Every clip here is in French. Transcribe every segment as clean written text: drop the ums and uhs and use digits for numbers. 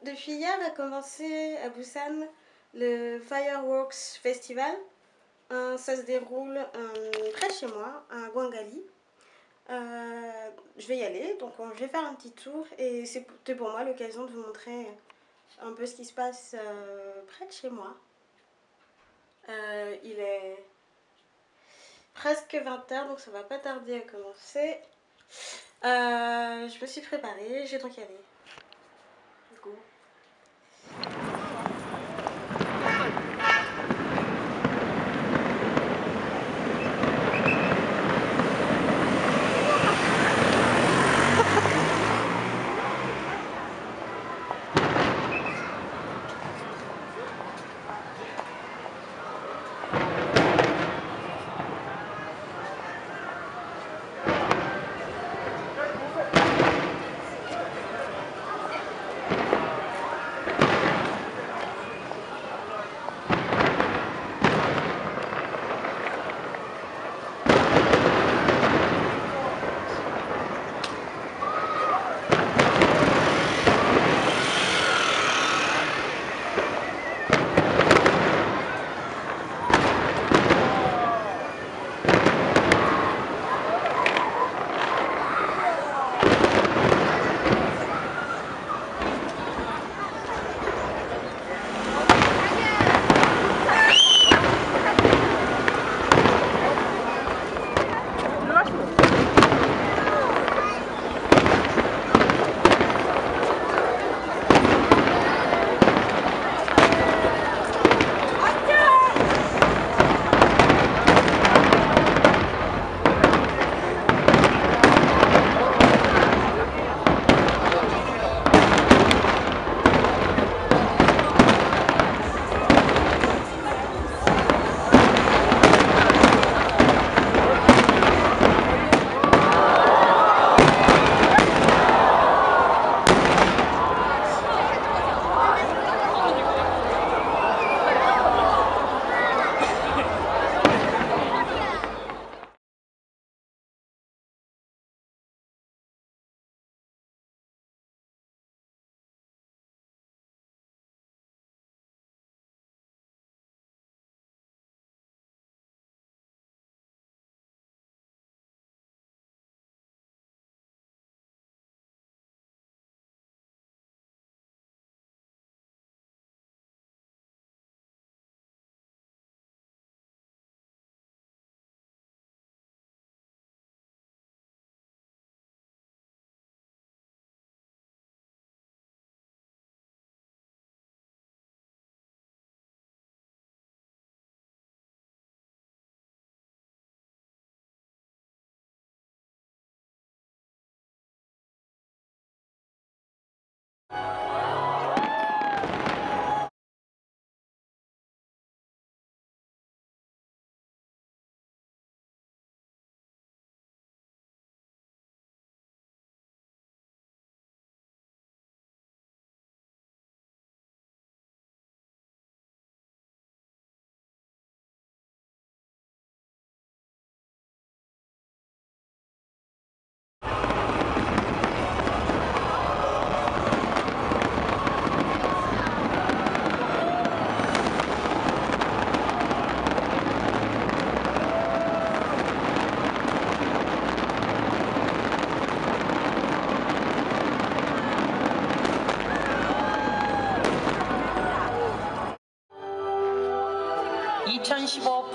depuis hier a commencé à Busan le Fireworks Festival. Ça se déroule près de chez moi, à Gwangali. Je vais y aller, donc je vais faire un petit tour et c'était pour moi l'occasion de vous montrer un peu ce qui se passe près de chez moi. Il est presque 20h, donc ça va pas tarder à commencer. Je me suis préparée, je vais donc y aller. Go.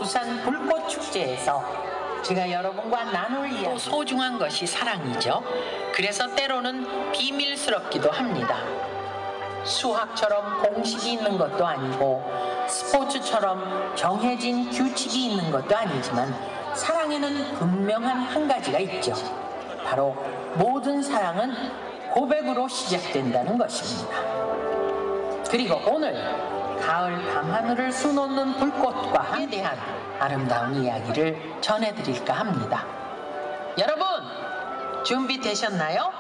부산 불꽃축제에서 제가 여러분과 나눌 이야기 소중한 것이 사랑이죠. 그래서 때로는 비밀스럽기도 합니다. 수학처럼 공식이 있는 것도 아니고 스포츠처럼 정해진 규칙이 있는 것도 아니지만 사랑에는 분명한 한 가지가 있죠. 바로 모든 사랑은 고백으로 시작된다는 것입니다. 그리고 오늘 가을 밤하늘을 수놓는 불꽃과에 대한 아름다운 이야기를 전해드릴까 합니다. 여러분 준비되셨나요?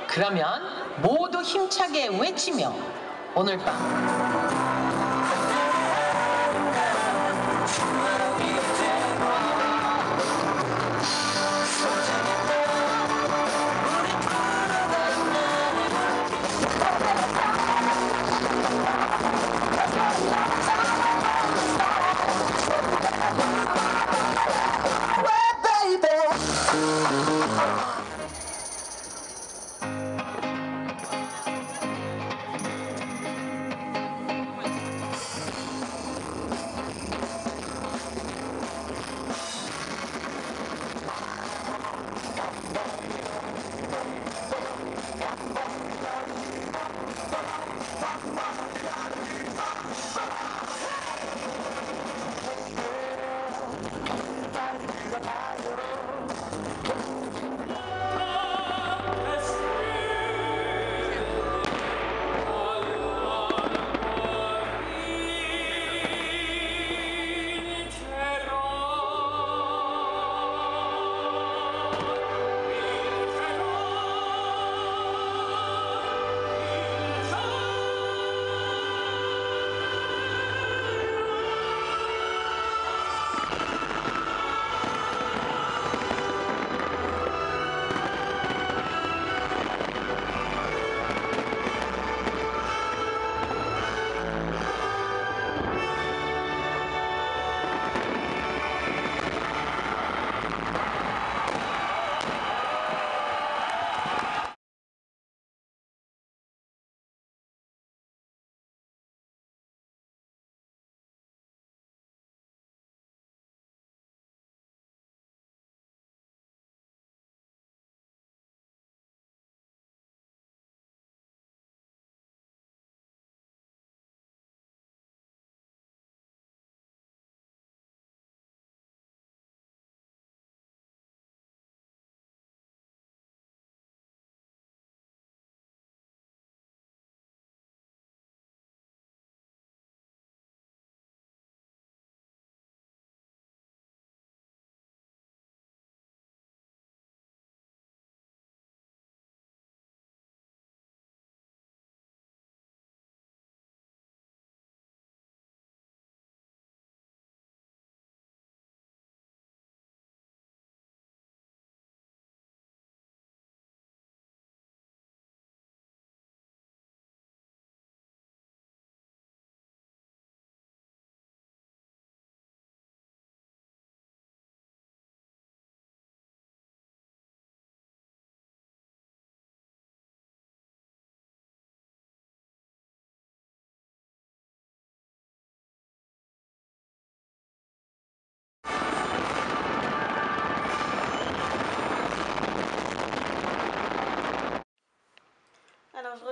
그러면 모두 힘차게 외치며 오늘 밤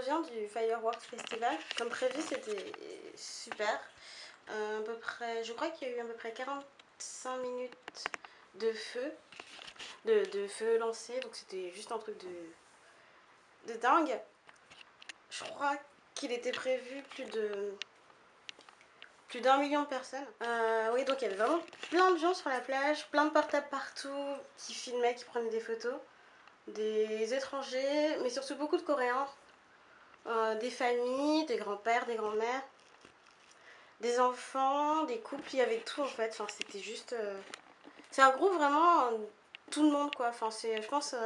reviens du Fireworks Festival. Comme prévu, c'était super. À peu près, je crois qu'il y a eu à peu près 45 minutes de feu, de feu lancé, donc c'était juste un truc de dingue. Je crois qu'il était prévu plus d'1 million de personnes. Oui, donc il y avait vraiment plein de gens sur la plage, plein de portables partout, qui filmaient, qui prenaient des photos. Des étrangers, mais surtout beaucoup de Coréens. Des familles, des grands-pères, des grands-mères, des enfants, des couples, il y avait tout en fait. Enfin, c'était juste... C'est un groupe vraiment tout le monde quoi. Enfin, c'est, je pense,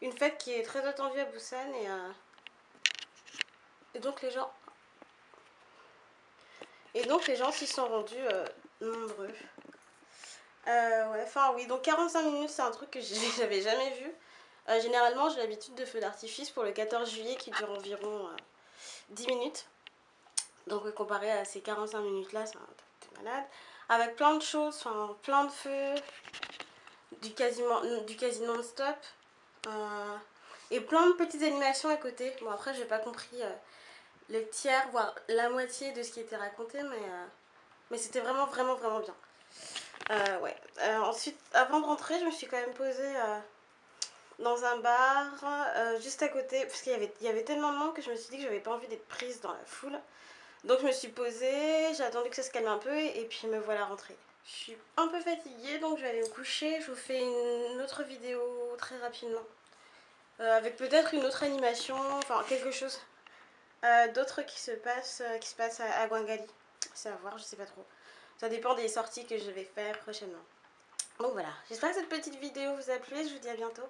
une fête qui est très attendue à Busan et donc les gens... Et donc les gens s'y sont rendus nombreux. Ouais, enfin oui, donc 45 minutes, c'est un truc que j'avais jamais vu. Généralement, j'ai l'habitude de feux d'artifice pour le 14 juillet qui dure environ 10 minutes. Donc comparé à ces 45 minutes là, c'est un truc de malade. Avec plein de choses, enfin plein de feux, du quasi non-stop. Et plein de petites animations à côté. Bon après j'ai pas compris le tiers, voire la moitié de ce qui était raconté, mais c'était vraiment bien. Ouais. Ensuite, avant de rentrer, je me suis quand même posée dans un bar juste à côté, parce qu'il y avait tellement de monde que je me suis dit que j'avais pas envie d'être prise dans la foule. Donc je me suis posée, j'ai attendu que ça se calme un peu et puis me voilà rentrée. Je suis un peu fatiguée donc je vais aller me coucher. Je vous fais une autre vidéo très rapidement. Avec peut-être une autre animation, enfin quelque chose d'autre qui se passe à Gwangali. C'est à voir, je sais pas trop. Ça dépend des sorties que je vais faire prochainement. Donc voilà, j'espère que cette petite vidéo vous a plu et je vous dis à bientôt.